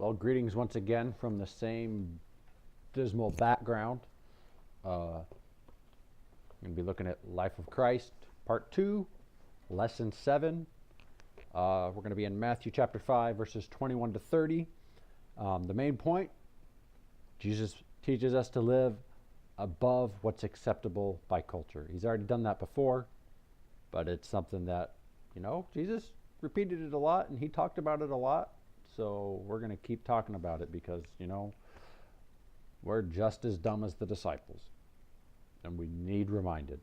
Well, greetings once again from the same dismal background. I'm going to be looking at Life of Christ, Part 2, Lesson 7. We're going to be in Matthew chapter 5, verses 21 to 30. The main point, Jesus teaches us to live above what's acceptable by culture. He's already done that before, but it's something that, Jesus repeated it a lot and he talked about it a lot. So we're going to keep talking about it because, we're just as dumb as the disciples. And we need reminded.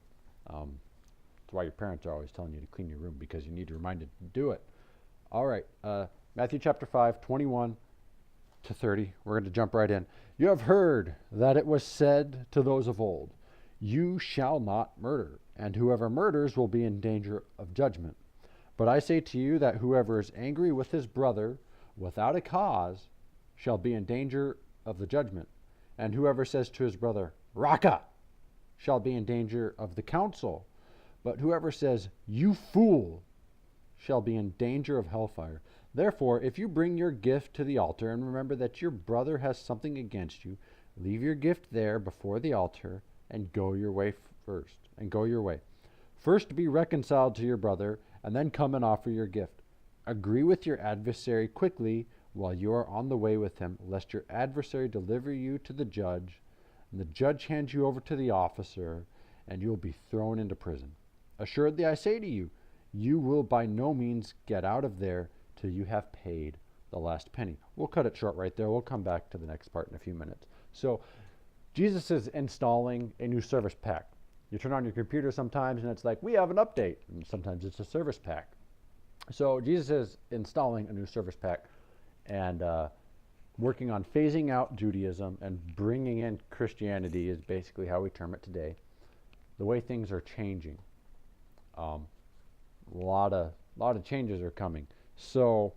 That's why your parents are always telling you to clean your room, because you need reminded to do it. All right. Matthew chapter 5, 21 to 30. We're going to jump right in. You have heard that it was said to those of old, you shall not murder, and whoever murders will be in danger of judgment. But I say to you that whoever is angry with his brother without a cause shall be in danger of the judgment. And whoever says to his brother, Raka, shall be in danger of the council. But whoever says, you fool, shall be in danger of hellfire. Therefore, if you bring your gift to the altar and remember that your brother has something against you, leave your gift there before the altar and go your way first. First be reconciled to your brother, and then come and offer your gift. Agree with your adversary quickly while you are on the way with him, lest your adversary deliver you to the judge, and the judge hands you over to the officer, and you will be thrown into prison. Assuredly, I say to you, you will by no means get out of there till you have paid the last penny. We'll cut it short right there. We'll come back to the next part in a few minutes. So Jesus is installing a new service pack. You turn on your computer sometimes and it's like, we have an update. And sometimes it's a service pack. So Jesus is installing a new service pack and working on phasing out Judaism and bringing in Christianity is basically how we term it today. The way things are changing. A lot of changes are coming. So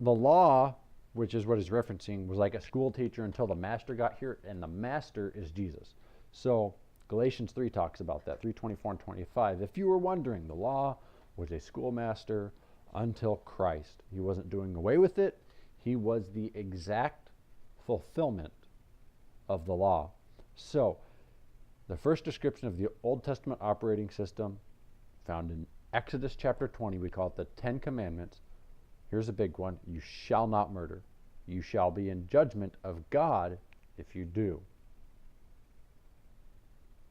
the law, which is what he's referencing, was like a school teacher until the master got here, and the master is Jesus. So Galatians 3 talks about that, 3:24 and 25. If you were wondering, the law was a schoolmaster until Christ. He wasn't doing away with it. He was the exact fulfillment of the law. So the first description of the Old Testament operating system found in Exodus chapter 20, we call it the 10 Commandments. Here's a big one. You shall not murder. You shall be in judgment of God if you do.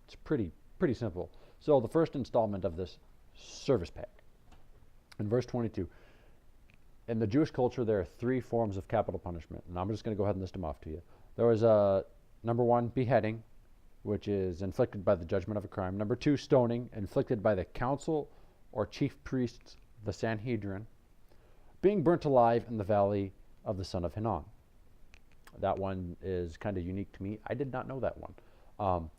It's pretty simple. So the first installment of this service pack. In verse 22, in the Jewish culture, there are 3 forms of capital punishment. And I'm just going to go ahead and list them off to you. There was number 1, beheading, which is inflicted by the judgment of a crime. Number 2, stoning, inflicted by the council or chief priests, the Sanhedrin. Being burnt alive in the valley of the son of Hinnom. That one is kind of unique to me. I did not know that one.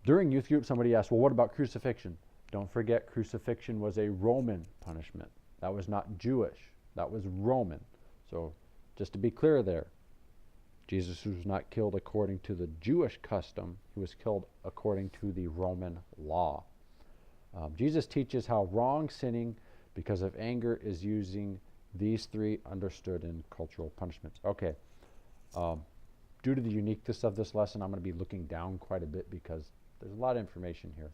During youth group, somebody asked, well, what about crucifixion? Don't forget, crucifixion was a Roman punishment. That was not Jewish. That was Roman. So just to be clear there, Jesus was not killed according to the Jewish custom. He was killed according to the Roman law. Jesus teaches how wrong sinning because of anger is using these 3 understood in cultural punishments. Okay. Due to the uniqueness of this lesson, I'm going to be looking down quite a bit because there's a lot of information here.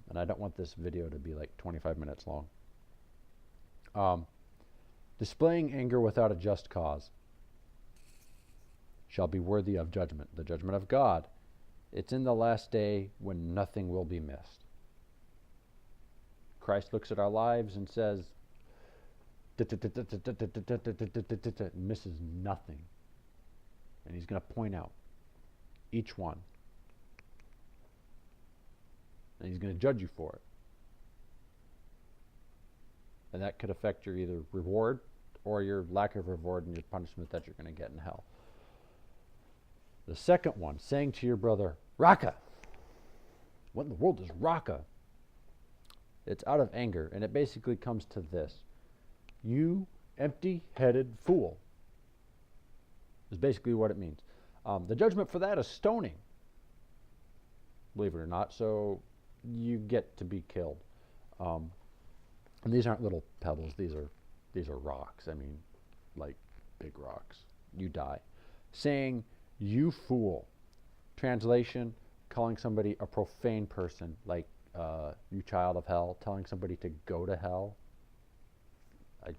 And I don't want this video to be like 25 minutes long. Displaying anger without a just cause shall be worthy of judgment, the judgment of God. It's in the last day when nothing will be missed. Christ looks at our lives and says, misses nothing. And he's going to point out each one. And he's going to judge you for it. And that could affect your either reward or your lack of reward and your punishment that you're going to get in hell. The second one, saying to your brother, Raka. What in the world is Raka? It's out of anger, and it basically comes to this. You empty-headed fool is basically what it means. The judgment for that is stoning, believe it or not. So you get to be killed. And these aren't little pebbles. These are rocks. I mean, like big rocks. You die. Saying, you fool. Translation, calling somebody a profane person, like you child of hell, telling somebody to go to hell. I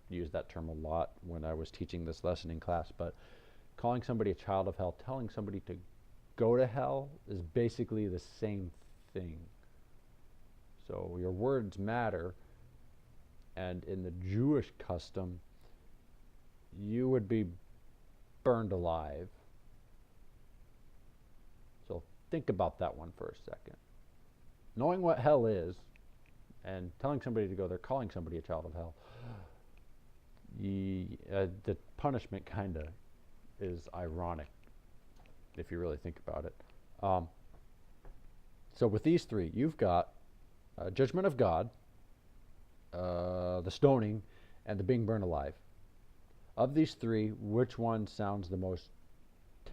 used that term a lot when I was teaching this lesson in class, but calling somebody a child of hell, telling somebody to go to hell is basically the same thing. So your words matter, and in the Jewish custom, you would be burned alive. So think about that one for a second. Knowing what hell is and telling somebody to go there, calling somebody a child of hell, the punishment kind of is ironic if you really think about it. So with these three, you've got judgment of God, the stoning, and the being burned alive. Of these three, which one sounds the most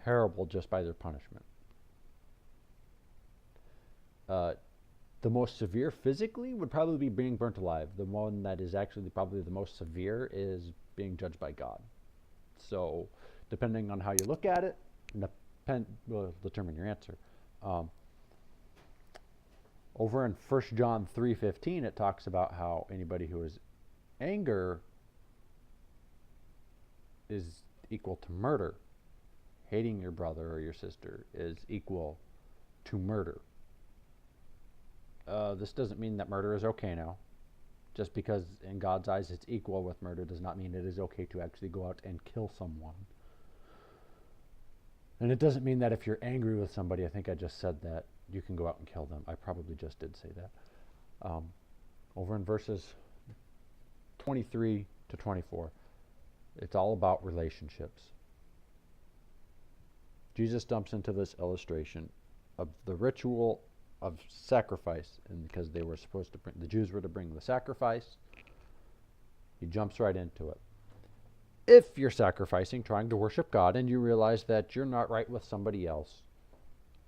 terrible just by their punishment? The most severe physically would probably be being burnt alive. The one that is actually probably the most severe is being judged by God. So depending on how you look at it, will determine your answer. Over in 1 John 3:15, it talks about how anybody who is anger is equal to murder. Hating your brother or your sister is equal to murder. This doesn't mean that murder is okay now. Just because in God's eyes it's equal with murder does not mean it is okay to actually go out and kill someone. And it doesn't mean that if you're angry with somebody, I think I just said that, you can go out and kill them. I probably just did say that. Over in verses 23 to 24, it's all about relationships. Jesus dumps into this illustration of the ritual of sacrifice, and because they were supposed to bring, the Jews were to bring the sacrifice, he jumps right into it. If you're sacrificing, trying to worship God, and you realize that you're not right with somebody else,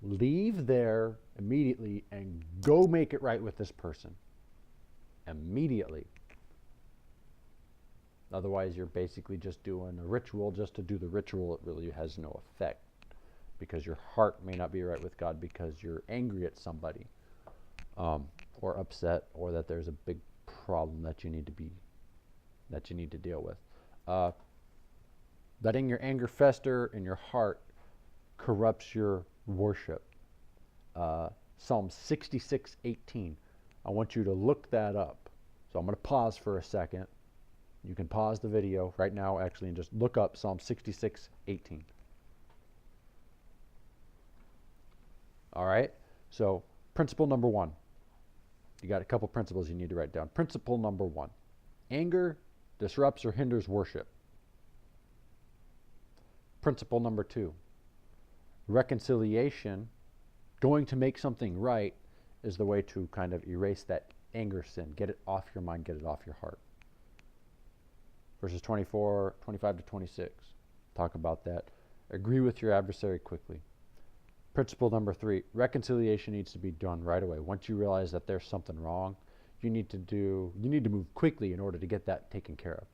leave there immediately and go make it right with this person. Immediately. Otherwise, you're basically just doing a ritual just to do the ritual. It really has no effect, because your heart may not be right with God because you're angry at somebody, or upset, or that there's a big problem that you need to deal with. Letting your anger fester in your heart corrupts your worship. Psalm 66:18. I want you to look that up. So I'm going to pause for a second. You can pause the video right now, actually, and just look up Psalm 66:18. All right? So principle number one. You got a couple principles you need to write down. Principle number one. Anger disrupts or hinders worship. Principle number two. Reconciliation, going to make something right, is the way to kind of erase that anger sin. Get it off your mind, get it off your heart. Verses 25 to 26. Talk about that. Agree with your adversary quickly. Principle number three, reconciliation needs to be done right away. Once you realize that there's something wrong, you need to move quickly in order to get that taken care of.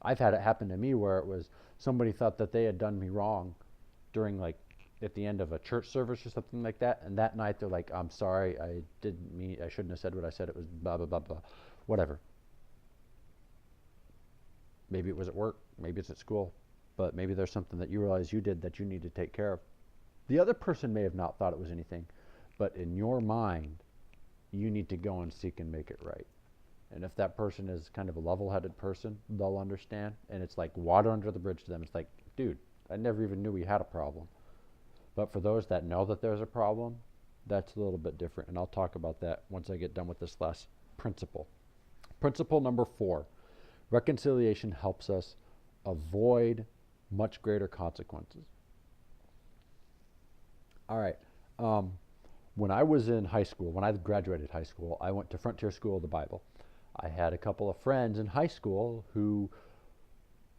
I've had it happen to me where it was somebody thought that they had done me wrong during, like, at the end of a church service or something like that, and that night they're like, I'm sorry, I shouldn't have said what I said, it was blah, blah, blah, blah, whatever. Maybe it was at work, maybe it's at school, but maybe there's something that you realize you did that you need to take care of. The other person may have not thought it was anything, but in your mind, you need to go and seek and make it right. And if that person is kind of a level-headed person, they'll understand, and it's like water under the bridge to them. It's like, dude, I never even knew we had a problem. But for those that know that there's a problem, that's a little bit different, and I'll talk about that once I get done with this last principle. Principle number 4, reconciliation helps us avoid much greater consequences. All right. When I was in high school, when I graduated high school, I went to Frontier School of the Bible. I had a couple of friends in high school who,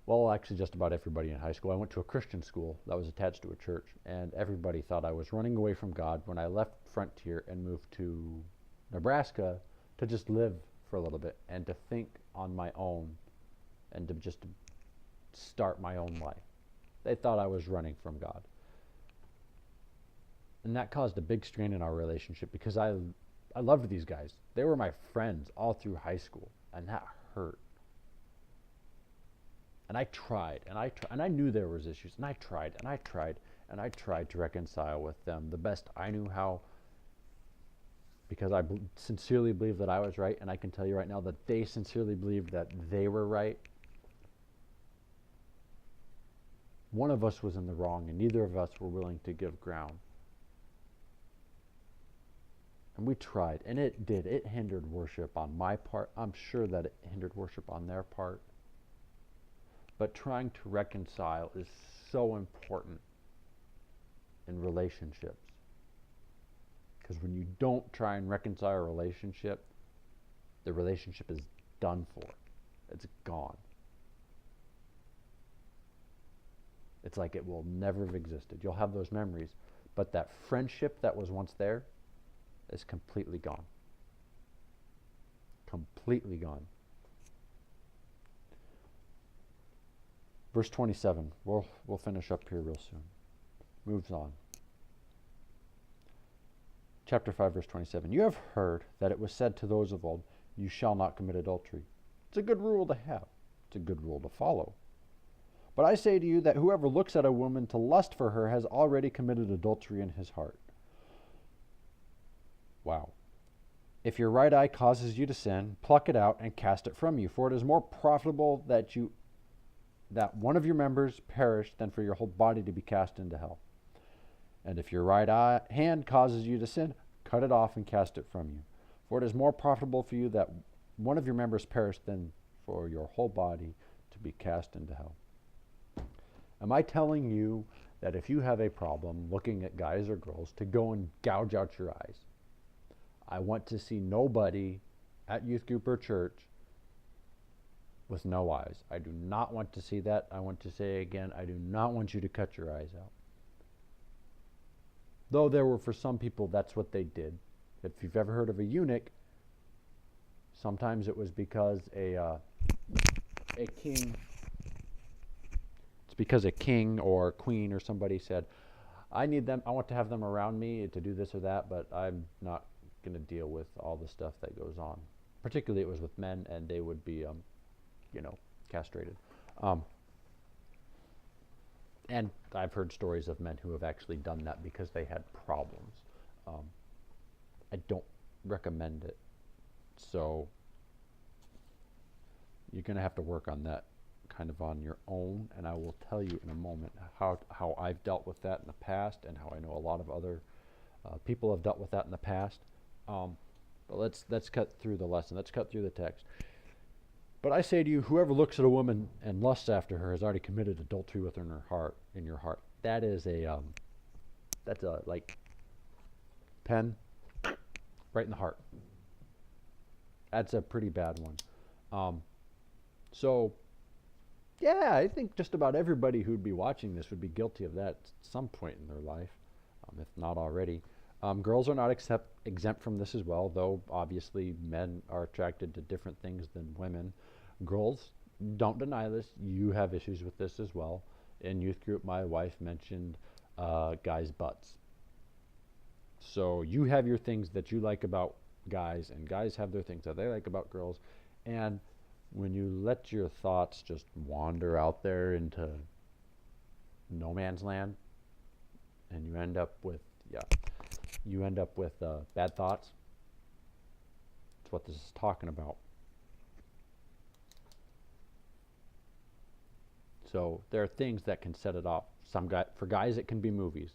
well, actually just about everybody in high school. I went to a Christian school that was attached to a church, and everybody thought I was running away from God when I left Frontier and moved to Nebraska to just live for a little bit and to think on my own and to just start my own life. They thought I was running from God. And that caused a big strain in our relationship because I loved these guys. They were my friends all through high school, and that hurt. And I tried, and I knew there was issues, and I tried to reconcile with them the best I knew how, because I sincerely believed that I was right, and I can tell you right now that they sincerely believed that they were right. One of us was in the wrong, and neither of us were willing to give ground. And we tried, and it did. It hindered worship on my part. I'm sure that it hindered worship on their part. But trying to reconcile is so important in relationships. Because when you don't try and reconcile a relationship, the relationship is done for. It's gone. It's like it will never have existed. You'll have those memories, but that friendship that was once there is completely gone. Completely gone. Verse 27. We'll finish up here real soon. Moves on. Chapter 5, verse 27. You have heard that it was said to those of old, you shall not commit adultery. It's a good rule to have. It's a good rule to follow. But I say to you that whoever looks at a woman to lust for her has already committed adultery in his heart. Wow. If your right eye causes you to sin, pluck it out and cast it from you, for it is more profitable that one of your members perish than for your whole body to be cast into hell. And if your right hand causes you to sin, cut it off and cast it from you. For it is more profitable for you that one of your members perish than for your whole body to be cast into hell. Am I telling you that if you have a problem looking at guys or girls, to go and gouge out your eyes? I want to see nobody at youth group or church with no eyes. I do not want to see that. I want to say again, I do not want you to cut your eyes out. Though there were, for some people, that's what they did. If you've ever heard of a eunuch, sometimes it was because a king, it's because a king or queen or somebody said, I want to have them around me to do this or that, but I'm not going to deal with all the stuff that goes on. Particularly it was with men, and they would be, castrated. And I've heard stories of men who have actually done that because they had problems. I don't recommend it. So you're going to have to work on that kind of on your own, and I will tell you in a moment how I've dealt with that in the past and how I know a lot of other people have dealt with that in the past. But let's cut through the lesson. Let's cut through the text. But I say to you, whoever looks at a woman and lusts after her has already committed adultery with her in your heart. That is that's a pen right in the heart. That's a pretty bad one. So, yeah, I think just about everybody who'd be watching this would be guilty of that at some point in their life, if not already. Girls are not exempt from this as well, though obviously men are attracted to different things than women. Girls, don't deny this. You have issues with this as well. In youth group, my wife mentioned guys' butts. So you have your things that you like about guys, and guys have their things that they like about girls. And when you let your thoughts just wander out there into no man's land, and you end up with bad thoughts. That's what this is talking about. So there are things that can set it off. For guys, it can be movies.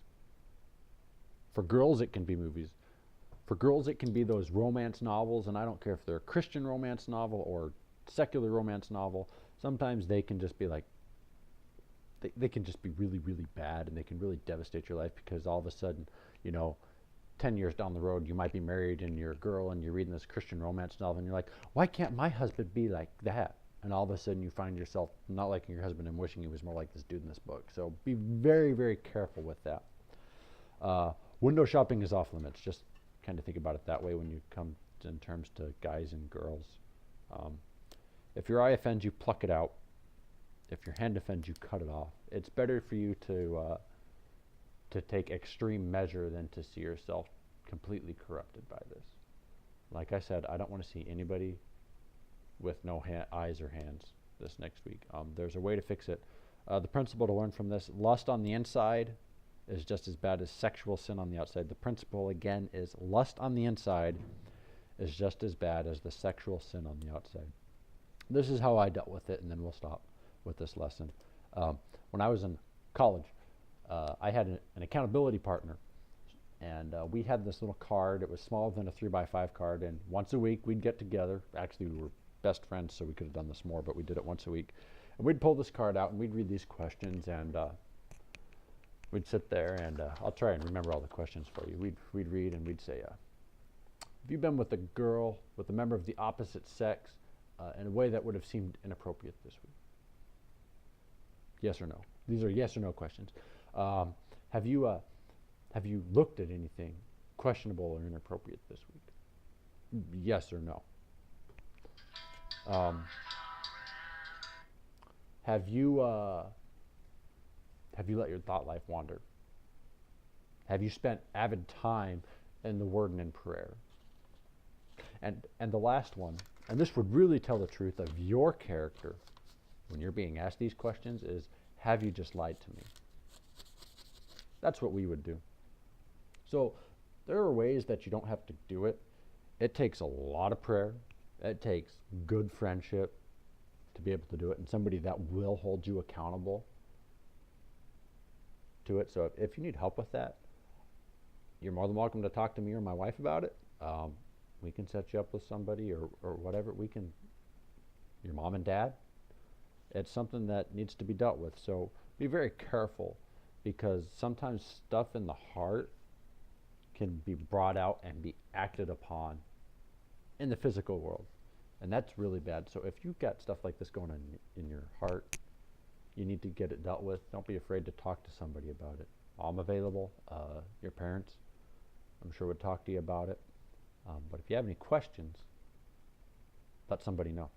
For girls, it can be movies. For girls, it can be those romance novels, and I don't care if they're a Christian romance novel or secular romance novel. Sometimes they can just be like, they can just be really, really bad, and they can really devastate your life because all of a sudden, 10 years down the road, you might be married and you're a girl and you're reading this Christian romance novel and you're like, why can't my husband be like that? And all of a sudden you find yourself not liking your husband and wishing he was more like this dude in this book. So be very, very careful with that. Window shopping is off limits. Just kind of think about it that way when you come in terms to guys and girls. If your eye offends you, pluck it out If your hand offends you, cut it off. It's better for you to take extreme measure than to see yourself completely corrupted by this. Like I said, I don't want to see anybody with no eyes or hands this next week. There's a way to fix it. The principle to learn from this: lust on the inside is just as bad as sexual sin on the outside. The principle, again, is lust on the inside is just as bad as the sexual sin on the outside. This is how I dealt with it, and then we'll stop with this lesson. When I was in college, I had an accountability partner, and we had this little card. It was smaller than a 3x5 card, and once a week we'd get together. Actually, we were best friends, so we could have done this more, but we did it once a week. And we'd pull this card out, and we'd read these questions, and we'd sit there, and I'll try and remember all the questions for you. We'd read, and we'd say, have you been with a girl, with a member of the opposite sex, in a way that would have seemed inappropriate this week? Yes or no? These are yes or no questions. Have you looked at anything questionable or inappropriate this week? Yes or no? Have you let your thought life wander? Have you spent avid time in the Word and in prayer? And the last one, and this would really tell the truth of your character when you're being asked these questions, is, have you just lied to me? That's what we would do. So there are ways that you don't have to do it. It takes a lot of prayer. It takes good friendship to be able to do it, and somebody that will hold you accountable to it. So if you need help with that, you're more than welcome to talk to me or my wife about it. We can set you up with somebody or whatever. Your mom and dad. It's something that needs to be dealt with. So be very careful, because sometimes stuff in the heart can be brought out and be acted upon in the physical world. And that's really bad. So if you've got stuff like this going on in your heart, you need to get it dealt with. Don't be afraid to talk to somebody about it. I'm available. Your parents, I'm sure, would talk to you about it. But if you have any questions, let somebody know.